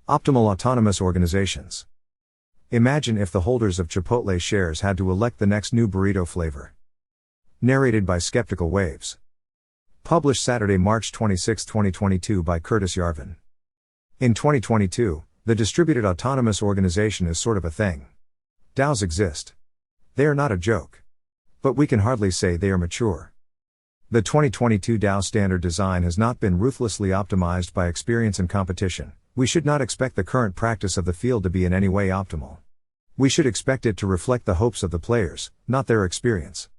Optimal autonomous organizations. Imagine if the holders of Chipotle shares had to elect the next new burrito flavor. Narrated by Skeptical Waves. Published Saturday, March 26, 2022 by Curtis Yarvin. In 2022, the distributed autonomous organization is sort of a thing. DAOs exist. They are not a joke. But we can hardly say they are mature. The 2022 DAO standard design has not been ruthlessly optimized by experience and competition. We should not expect the current practice of the field to be in any way optimal. We should expect it to reflect the hopes of the players, not their experience.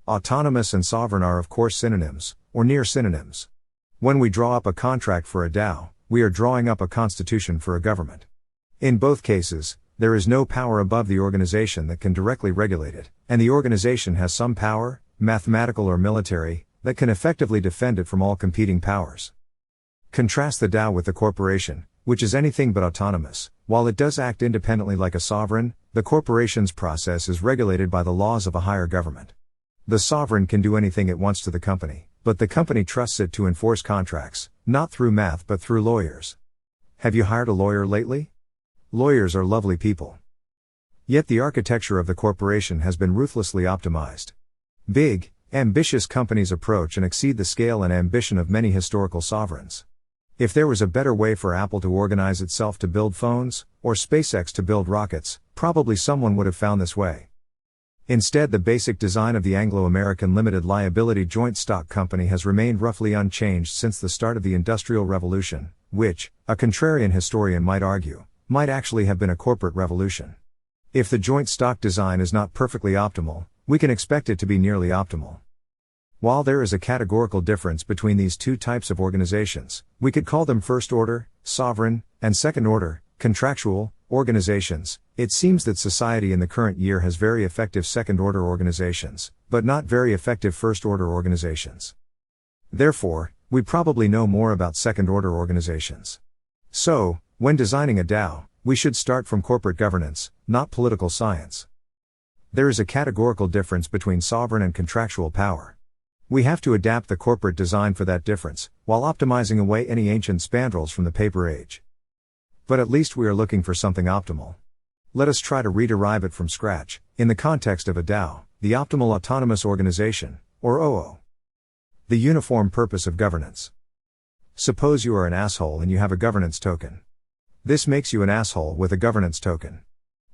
Autonomous and sovereign are of course synonyms, or near synonyms. When we draw up a contract for a DAO, we are drawing up a constitution for a government. In both cases, there is no power above the organization that can directly regulate it, and the organization has some power, mathematical or military, that can effectively defend it from all competing powers. Contrast the DAO with the corporation, which is anything but autonomous. While it does act independently like a sovereign, the corporation's process is regulated by the laws of a higher government. The sovereign can do anything it wants to the company, but the company trusts it to enforce contracts, not through math but through lawyers. Have you hired a lawyer lately? Lawyers are lovely people. Yet the architecture of the corporation has been ruthlessly optimized. Big, ambitious companies approach and exceed the scale and ambition of many historical sovereigns. If there was a better way for Apple to organize itself to build phones, or SpaceX to build rockets, probably someone would have found this way. Instead, the basic design of the Anglo-American limited liability joint stock company has remained roughly unchanged since the start of the Industrial Revolution, which, a contrarian historian might argue, might actually have been a corporate revolution. If the joint stock design is not perfectly optimal, we can expect it to be nearly optimal. While there is a categorical difference between these two types of organizations, we could call them first-order, sovereign, and second-order, contractual, organizations. It seems that society in the current year has very effective second-order organizations, but not very effective first-order organizations. Therefore, we probably know more about second-order organizations. So, when designing a DAO, we should start from corporate governance, not political science. There is a categorical difference between sovereign and contractual power. We have to adapt the corporate design for that difference, while optimizing away any ancient spandrels from the paper age. But at least we are looking for something optimal. Let us try to rederive it from scratch, in the context of a DAO, the Optimal Autonomous Organization, or OO. The uniform purpose of governance. Suppose you are an asshole and you have a governance token. This makes you an asshole with a governance token.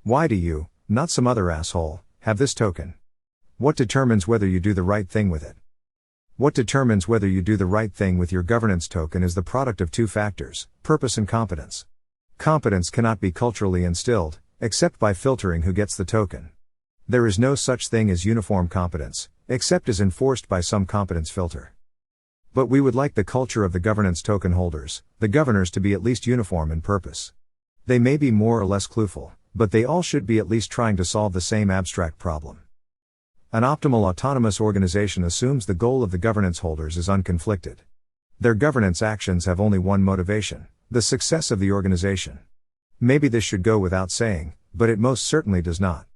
Why do you, not some other asshole, have this token? What determines whether you do the right thing with it? What determines whether you do the right thing with your governance token is the product of two factors, purpose and competence. Competence cannot be culturally instilled, except by filtering who gets the token. There is no such thing as uniform competence, except as enforced by some competence filter. But we would like the culture of the governance token holders, the governors, to be at least uniform in purpose. They may be more or less clueful, but they all should be at least trying to solve the same abstract problem. An optimal autonomous organization assumes the goal of the governance holders is unconflicted. Their governance actions have only one motivation: the success of the organization. Maybe this should go without saying, but it most certainly does not.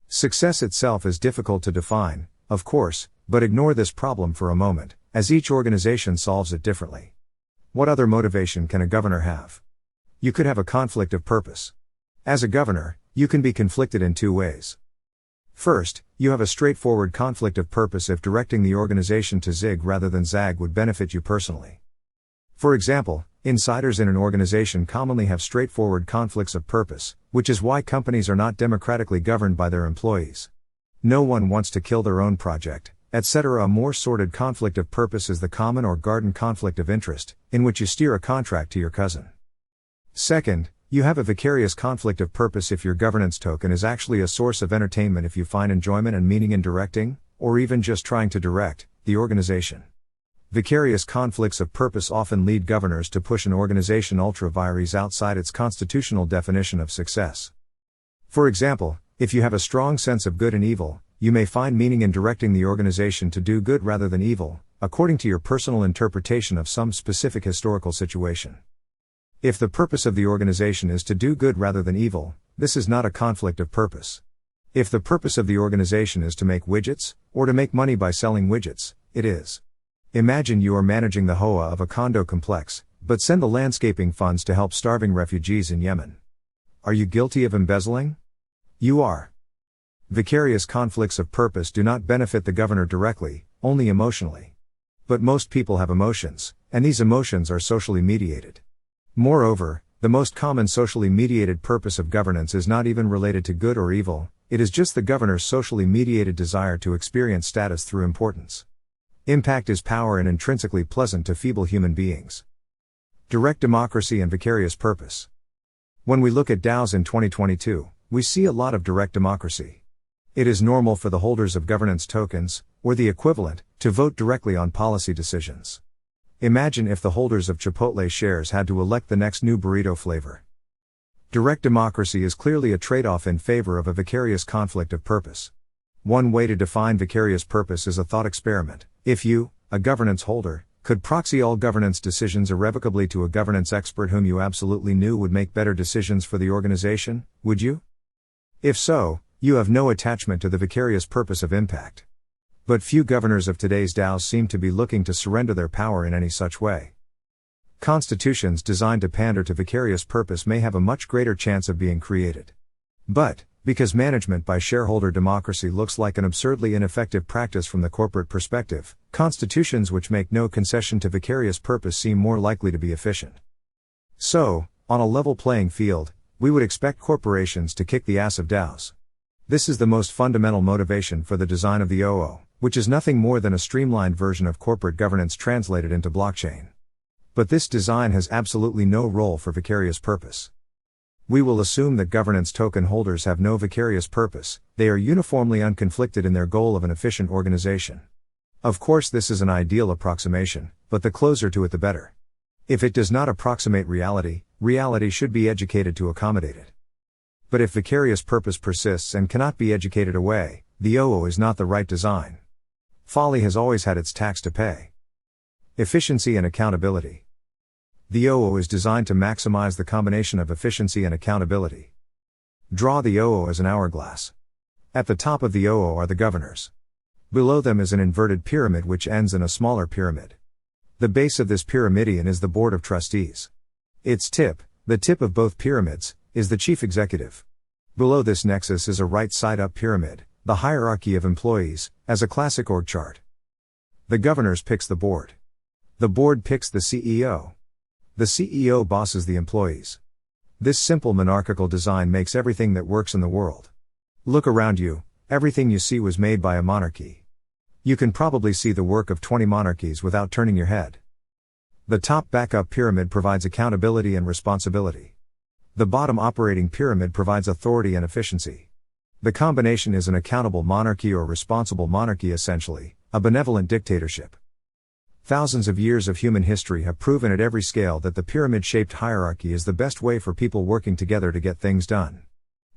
Success itself is difficult to define, of course, but ignore this problem for a moment, as each organization solves it differently. What other motivation can a governor have? You could have a conflict of purpose. As a governor, you can be conflicted in two ways. First, you have a straightforward conflict of purpose if directing the organization to zig rather than zag would benefit you personally. For example, insiders in an organization commonly have straightforward conflicts of purpose, which is why companies are not democratically governed by their employees. No one wants to kill their own project, etc. A more sordid conflict of purpose is the common or garden conflict of interest, in which you steer a contract to your cousin. Second, you have a vicarious conflict of purpose if your governance token is actually a source of entertainment, if you find enjoyment and meaning in directing, or even just trying to direct, the organization. Vicarious conflicts of purpose often lead governors to push an organization ultra vires outside its constitutional definition of success. For example, if you have a strong sense of good and evil, you may find meaning in directing the organization to do good rather than evil, according to your personal interpretation of some specific historical situation. If the purpose of the organization is to do good rather than evil, this is not a conflict of purpose. If the purpose of the organization is to make widgets, or to make money by selling widgets, it is. Imagine you are managing the HOA of a condo complex, but send the landscaping funds to help starving refugees in Yemen. Are you guilty of embezzling? You are. Vicarious conflicts of purpose do not benefit the governor directly, only emotionally. But most people have emotions, and these emotions are socially mediated. Moreover, the most common socially mediated purpose of governance is not even related to good or evil, it is just the governor's socially mediated desire to experience status through importance. Impact is power and intrinsically pleasant to feeble human beings. Direct democracy and vicarious purpose. When we look at DAOs in 2022, we see a lot of direct democracy. It is normal for the holders of governance tokens, or the equivalent, to vote directly on policy decisions. Imagine if the holders of Chipotle shares had to elect the next new burrito flavor. Direct democracy is clearly a trade-off in favor of a vicarious conflict of purpose. One way to define vicarious purpose is a thought experiment. If you, a governance holder, could proxy all governance decisions irrevocably to a governance expert whom you absolutely knew would make better decisions for the organization, would you? If so, you have no attachment to the vicarious purpose of impact. But few governors of today's DAOs seem to be looking to surrender their power in any such way. Constitutions designed to pander to vicarious purpose may have a much greater chance of being created. But, because management by shareholder democracy looks like an absurdly ineffective practice from the corporate perspective, constitutions which make no concession to vicarious purpose seem more likely to be efficient. So, on a level playing field, we would expect corporations to kick the ass of DAOs. This is the most fundamental motivation for the design of the OO, which is nothing more than a streamlined version of corporate governance translated into blockchain. But this design has absolutely no role for vicarious purpose. We will assume that governance token holders have no vicarious purpose, they are uniformly unconflicted in their goal of an efficient organization. Of course, this is an ideal approximation, but the closer to it the better. If it does not approximate reality, reality should be educated to accommodate it. But if vicarious purpose persists and cannot be educated away, the OO is not the right design. Folly has always had its tax to pay. Efficiency and accountability. The OO is designed to maximize the combination of efficiency and accountability. Draw the OO as an hourglass. At the top of the OO are the governors. Below them is an inverted pyramid which ends in a smaller pyramid. The base of this pyramidion is the board of trustees. Its tip, the tip of both pyramids, is the chief executive. Below this nexus is a right side up pyramid, the hierarchy of employees, as a classic org chart. The governors picks the board. The board picks the CEO. The CEO bosses the employees. This simple monarchical design makes everything that works in the world. Look around you, everything you see was made by a monarchy. You can probably see the work of 20 monarchies without turning your head. The top backup pyramid provides accountability and responsibility. The bottom operating pyramid provides authority and efficiency. The combination is an accountable monarchy or responsible monarchy, essentially, a benevolent dictatorship. Thousands of years of human history have proven at every scale that the pyramid-shaped hierarchy is the best way for people working together to get things done.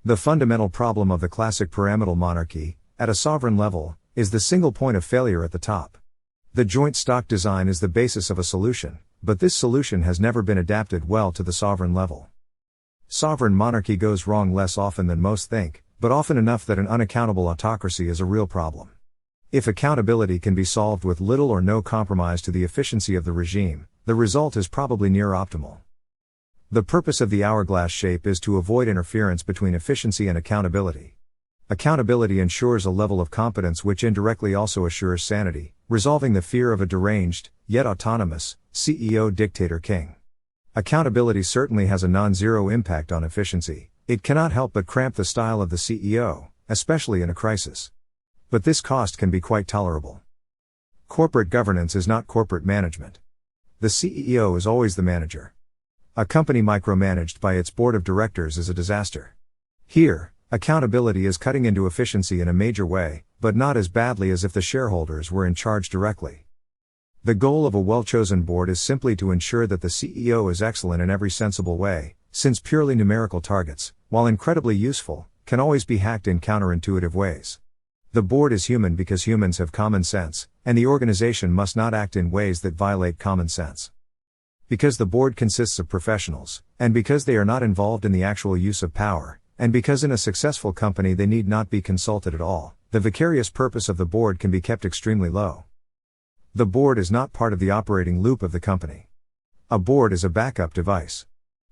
The fundamental problem of the classic pyramidal monarchy, at a sovereign level, is the single point of failure at the top. The joint stock design is the basis of a solution, but this solution has never been adapted well to the sovereign level. Sovereign monarchy goes wrong less often than most think, but often enough that an unaccountable autocracy is a real problem. If accountability can be solved with little or no compromise to the efficiency of the regime, the result is probably near optimal. The purpose of the hourglass shape is to avoid interference between efficiency and accountability. Accountability ensures a level of competence which indirectly also assures sanity, resolving the fear of a deranged, yet autonomous, CEO dictator king. Accountability certainly has a non-zero impact on efficiency. It cannot help but cramp the style of the CEO, especially in a crisis. But this cost can be quite tolerable. Corporate governance is not corporate management. The CEO is always the manager. A company micromanaged by its board of directors is a disaster. Here, accountability is cutting into efficiency in a major way, but not as badly as if the shareholders were in charge directly. The goal of a well-chosen board is simply to ensure that the CEO is excellent in every sensible way, since purely numerical targets, while incredibly useful, can always be hacked in counterintuitive ways. The board is human because humans have common sense, and the organization must not act in ways that violate common sense. Because the board consists of professionals, and because they are not involved in the actual use of power, and because in a successful company they need not be consulted at all, the vicarious purpose of the board can be kept extremely low. The board is not part of the operating loop of the company. A board is a backup device.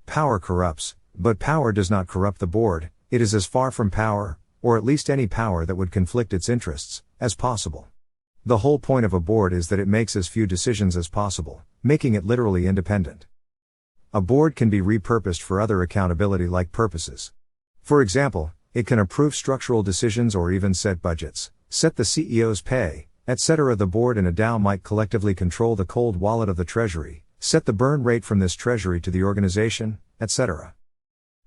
Power corrupts, but power does not corrupt the board. It is as far from power, or at least any power that would conflict its interests, as possible. The whole point of a board is that it makes as few decisions as possible, making it literally independent. A board can be repurposed for other accountability-like purposes. For example, it can approve structural decisions or even set budgets, set the CEO's pay, etc. The board in a DAO might collectively control the cold wallet of the treasury, set the burn rate from this treasury to the organization, etc.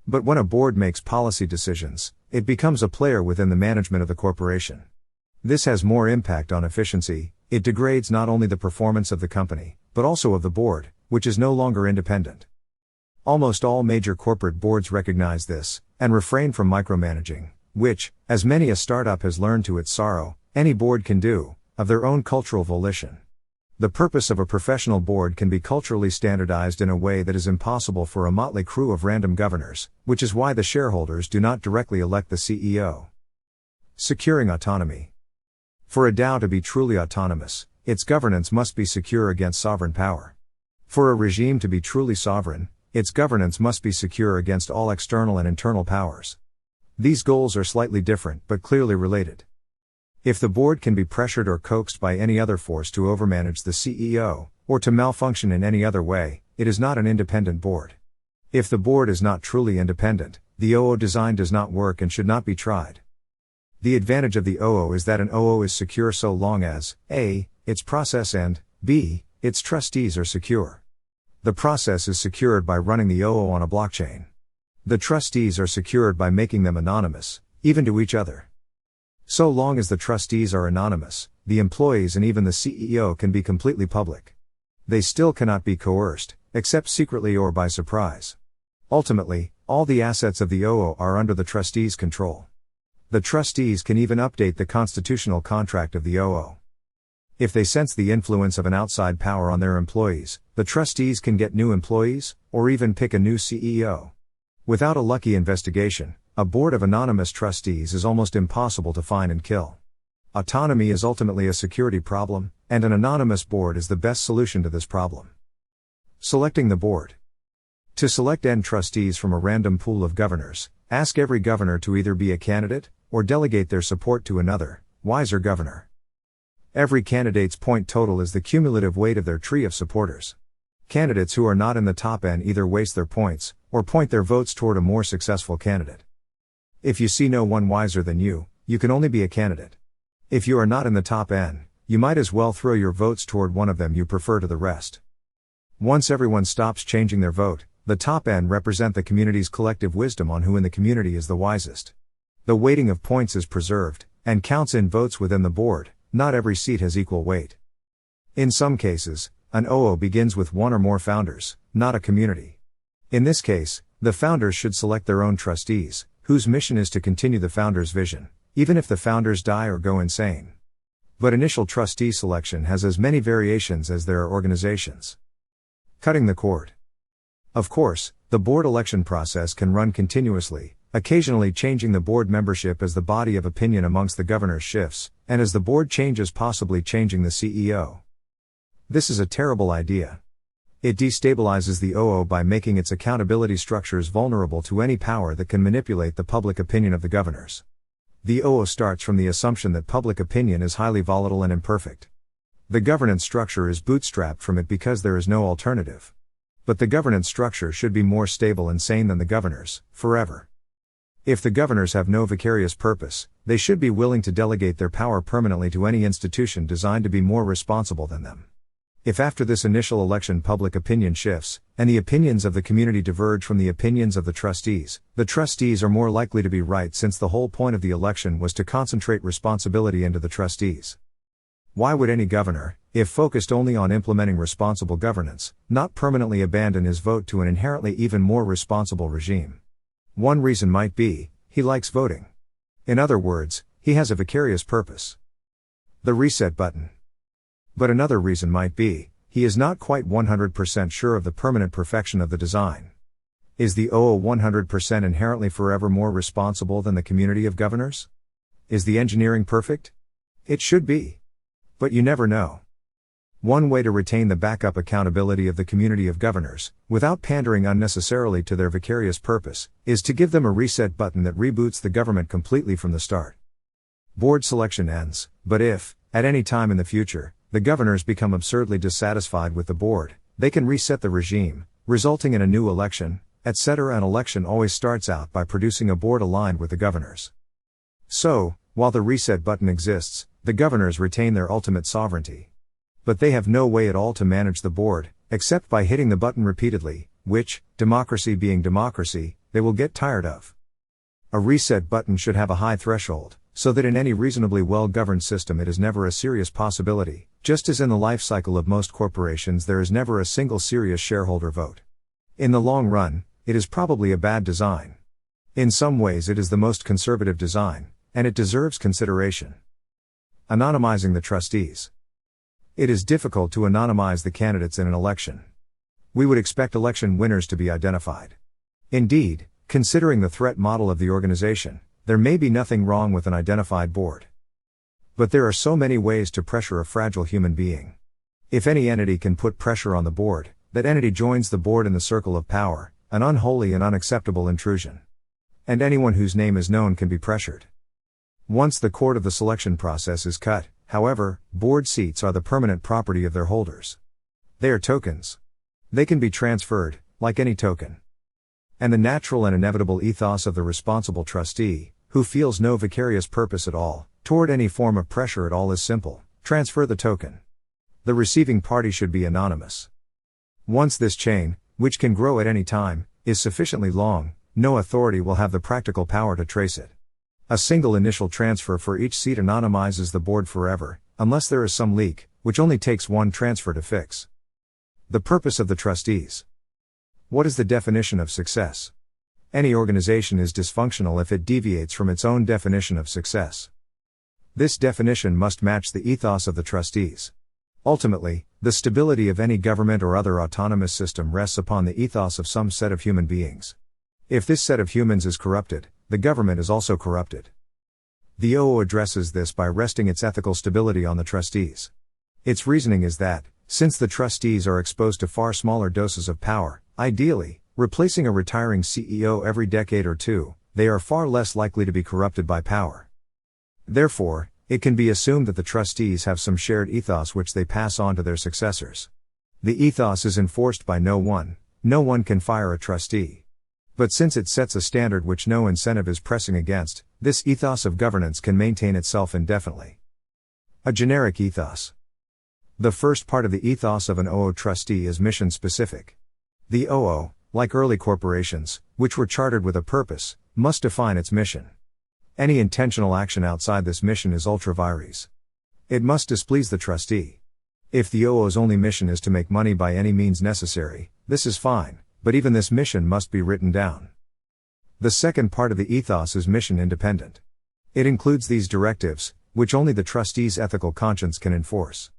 But when a board makes policy decisions, it becomes a player within the management of the corporation. This has more impact on efficiency. It degrades not only the performance of the company, but also of the board, which is no longer independent. Almost all major corporate boards recognize this, and refrain from micromanaging, which, as many a startup has learned to its sorrow, any board can do, of their own cultural volition. The purpose of a professional board can be culturally standardized in a way that is impossible for a motley crew of random governors, which is why the shareholders do not directly elect the CEO. Securing autonomy. For a DAO to be truly autonomous, its governance must be secure against sovereign power. For a regime to be truly sovereign, its governance must be secure against all external and internal powers. These goals are slightly different but clearly related. If the board can be pressured or coaxed by any other force to overmanage the CEO, or to malfunction in any other way, it is not an independent board. If the board is not truly independent, the OO design does not work and should not be tried. The advantage of the OO is that an OO is secure so long as A. its process and B. its trustees are secure. The process is secured by running the OO on a blockchain. The trustees are secured by making them anonymous, even to each other. So long as the trustees are anonymous, the employees and even the CEO can be completely public. They still cannot be coerced, except secretly or by surprise. Ultimately, all the assets of the OO are under the trustees' control. The trustees can even update the constitutional contract of the OO. If they sense the influence of an outside power on their employees, the trustees can get new employees, or even pick a new CEO. Without a lucky investigation, a board of anonymous trustees is almost impossible to find and kill. Autonomy is ultimately a security problem, and an anonymous board is the best solution to this problem. Selecting the board. To select N trustees from a random pool of governors, ask every governor to either be a candidate, or delegate their support to another, wiser governor. Every candidate's point total is the cumulative weight of their tree of supporters. Candidates who are not in the top N either waste their points, or point their votes toward a more successful candidate. If you see no one wiser than you can only be a candidate. If you are not in the top N, you might as well throw your votes toward one of them you prefer to the rest. Once everyone stops changing their vote, the top N represent the community's collective wisdom on who in the community is the wisest. The weighting of points is preserved, and counts in votes within the board. Not every seat has equal weight. In some cases, an OO begins with one or more founders, not a community. In this case, the founders should select their own trustees, whose mission is to continue the founder's vision, even if the founders die or go insane. But initial trustee selection has as many variations as there are organizations. Cutting the cord. Of course, the board election process can run continuously, occasionally changing the board membership as the body of opinion amongst the governors shifts, and as the board changes possibly changing the CEO. This is a terrible idea. It destabilizes the OO by making its accountability structures vulnerable to any power that can manipulate the public opinion of the governors. The OO starts from the assumption that public opinion is highly volatile and imperfect. The governance structure is bootstrapped from it because there is no alternative. But the governance structure should be more stable and sane than the governors, forever. If the governors have no vicarious purpose, they should be willing to delegate their power permanently to any institution designed to be more responsible than them. If after this initial election public opinion shifts, and the opinions of the community diverge from the opinions of the trustees are more likely to be right since the whole point of the election was to concentrate responsibility into the trustees. Why would any governor, if focused only on implementing responsible governance, not permanently abandon his vote to an inherently even more responsible regime? One reason might be, he likes voting. In other words, he has a vicarious purpose. The reset button. But another reason might be, he is not quite 100% sure of the permanent perfection of the design. Is the OO 100% inherently forever more responsible than the community of governors? Is the engineering perfect? It should be. But you never know. One way to retain the backup accountability of the community of governors, without pandering unnecessarily to their vicarious purpose, is to give them a reset button that reboots the government completely from the start. Board selection ends, but if, at any time in the future, the governors become absurdly dissatisfied with the board, they can reset the regime, resulting in a new election, etc. An election always starts out by producing a board aligned with the governors. So, while the reset button exists, the governors retain their ultimate sovereignty. But they have no way at all to manage the board, except by hitting the button repeatedly, which, democracy being democracy, they will get tired of. A reset button should have a high threshold, so that in any reasonably well-governed system it is never a serious possibility, just as in the life cycle of most corporations there is never a single serious shareholder vote. In the long run, it is probably a bad design. In some ways it is the most conservative design, and it deserves consideration. Anonymizing the trustees. It is difficult to anonymize the candidates in an election. We would expect election winners to be identified. Indeed, considering the threat model of the organization, there may be nothing wrong with an identified board. But there are so many ways to pressure a fragile human being. If any entity can put pressure on the board, that entity joins the board in the circle of power, an unholy and unacceptable intrusion. And anyone whose name is known can be pressured. Once the cord of the selection process is cut, however, board seats are the permanent property of their holders. They are tokens. They can be transferred, like any token. And the natural and inevitable ethos of the responsible trustee, who feels no vicarious purpose at all, toward any form of pressure at all is simple: transfer the token. The receiving party should be anonymous. Once this chain, which can grow at any time, is sufficiently long, no authority will have the practical power to trace it. A single initial transfer for each seat anonymizes the board forever, unless there is some leak, which only takes one transfer to fix. The purpose of the trustees. What is the definition of success? Any organization is dysfunctional if it deviates from its own definition of success. This definition must match the ethos of the trustees. Ultimately, the stability of any government or other autonomous system rests upon the ethos of some set of human beings. If this set of humans is corrupted, the government is also corrupted. The OO addresses this by resting its ethical stability on the trustees. Its reasoning is that, since the trustees are exposed to far smaller doses of power, ideally, replacing a retiring CEO every decade or two, they are far less likely to be corrupted by power. Therefore, it can be assumed that the trustees have some shared ethos which they pass on to their successors. The ethos is enforced by no one can fire a trustee. But since it sets a standard which no incentive is pressing against, this ethos of governance can maintain itself indefinitely. A generic ethos. The first part of the ethos of an OO trustee is mission-specific. The OO, like early corporations, which were chartered with a purpose, must define its mission. Any intentional action outside this mission is ultra vires. It must displease the trustee. If the OO's only mission is to make money by any means necessary, this is fine, but even this mission must be written down. The second part of the ethos is mission independent. It includes these directives, which only the trustee's ethical conscience can enforce.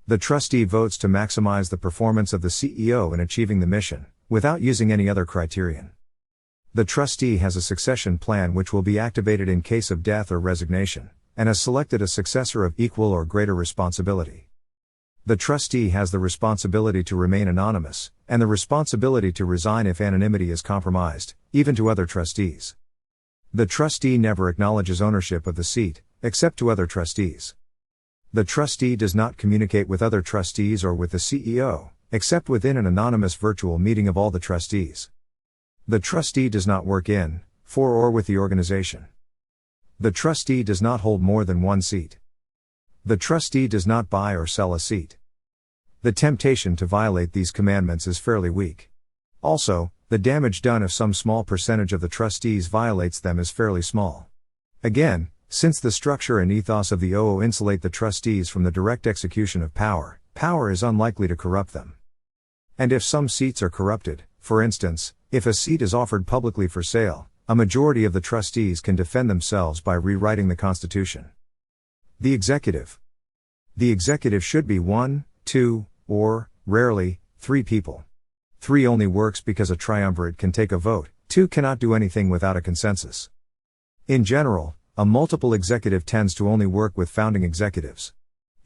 The trustee votes to maximize the performance of the CEO in achieving the mission, without using any other criterion. The trustee has a succession plan which will be activated in case of death or resignation, and has selected a successor of equal or greater responsibility. The trustee has the responsibility to remain anonymous, and the responsibility to resign if anonymity is compromised, even to other trustees. The trustee never acknowledges ownership of the seat, except to other trustees. The trustee does not communicate with other trustees or with the CEO, except within an anonymous virtual meeting of all the trustees. The trustee does not work in, for or with the organization. The trustee does not hold more than one seat. The trustee does not buy or sell a seat. The temptation to violate these commandments is fairly weak. Also, the damage done if some small percentage of the trustees violates them is fairly small. Again, since the structure and ethos of the OO insulate the trustees from the direct execution of power, power is unlikely to corrupt them. And if some seats are corrupted, for instance, if a seat is offered publicly for sale, a majority of the trustees can defend themselves by rewriting the Constitution. The executive. The executive should be 1, 2, or, rarely, 3 people. 3 only works because a triumvirate can take a vote, 2 cannot do anything without a consensus. In general, a multiple executive tends to only work with founding executives.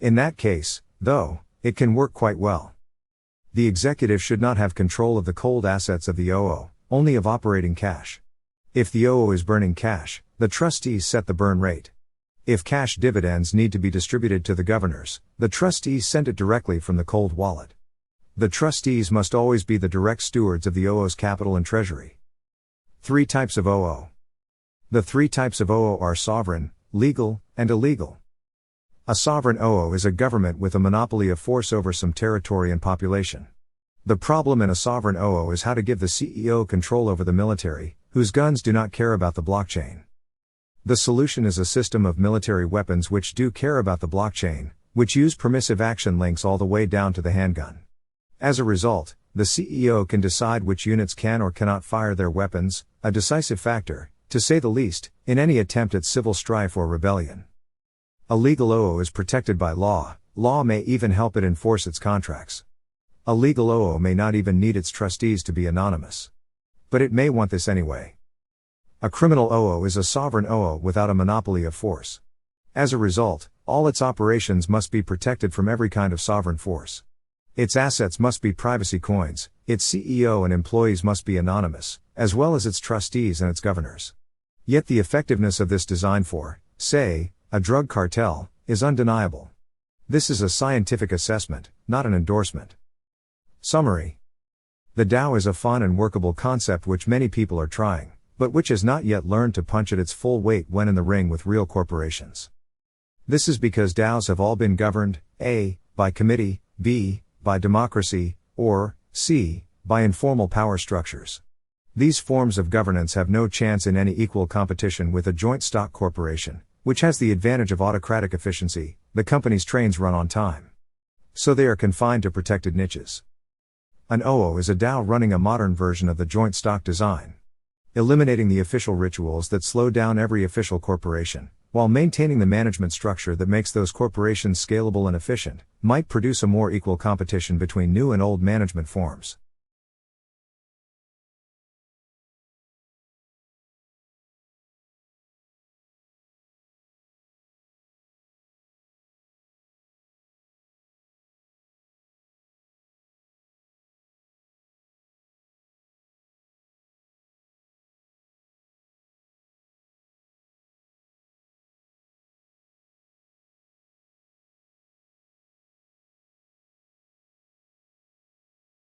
In that case, though, It can work quite well. The executive should not have control of the cold assets of the OO, only of operating cash. If the OO is burning cash, the trustees set the burn rate. If cash dividends need to be distributed to the governors, the trustees send it directly from the cold wallet. The trustees must always be the direct stewards of the OO's capital and treasury. 3 types of OO. The 3 types of OO are sovereign, legal, and illegal. A sovereign OO is a government with a monopoly of force over some territory and population. The problem in a sovereign OO is how to give the CEO control over the military, whose guns do not care about the blockchain. The solution is a system of military weapons which do care about the blockchain, which use permissive action links all the way down to the handgun. As a result, the CEO can decide which units can or cannot fire their weapons, a decisive factor, to say the least, in any attempt at civil strife or rebellion. A legal OO is protected by law, law may even help it enforce its contracts. A legal OO may not even need its trustees to be anonymous. But it may want this anyway. A criminal OO is a sovereign OO without a monopoly of force. As a result, all its operations must be protected from every kind of sovereign force. Its assets must be privacy coins, its CEO and employees must be anonymous, as well as its trustees and its governors. Yet the effectiveness of this design for, say, a drug cartel, is undeniable. This is a scientific assessment, not an endorsement. Summary. The DAO is a fun and workable concept which many people are trying, but which has not yet learned to punch at its full weight when in the ring with real corporations. This is because DAOs have all been governed, A, by committee, B, by democracy, or, C, by informal power structures. These forms of governance have no chance in any equal competition with a joint stock corporation, which has the advantage of autocratic efficiency, the company's trains run on time. So they are confined to protected niches. An OO is a DAO running a modern version of the joint stock design. Eliminating the official rituals that slow down every official corporation, while maintaining the management structure that makes those corporations scalable and efficient, might produce a more equal competition between new and old management forms.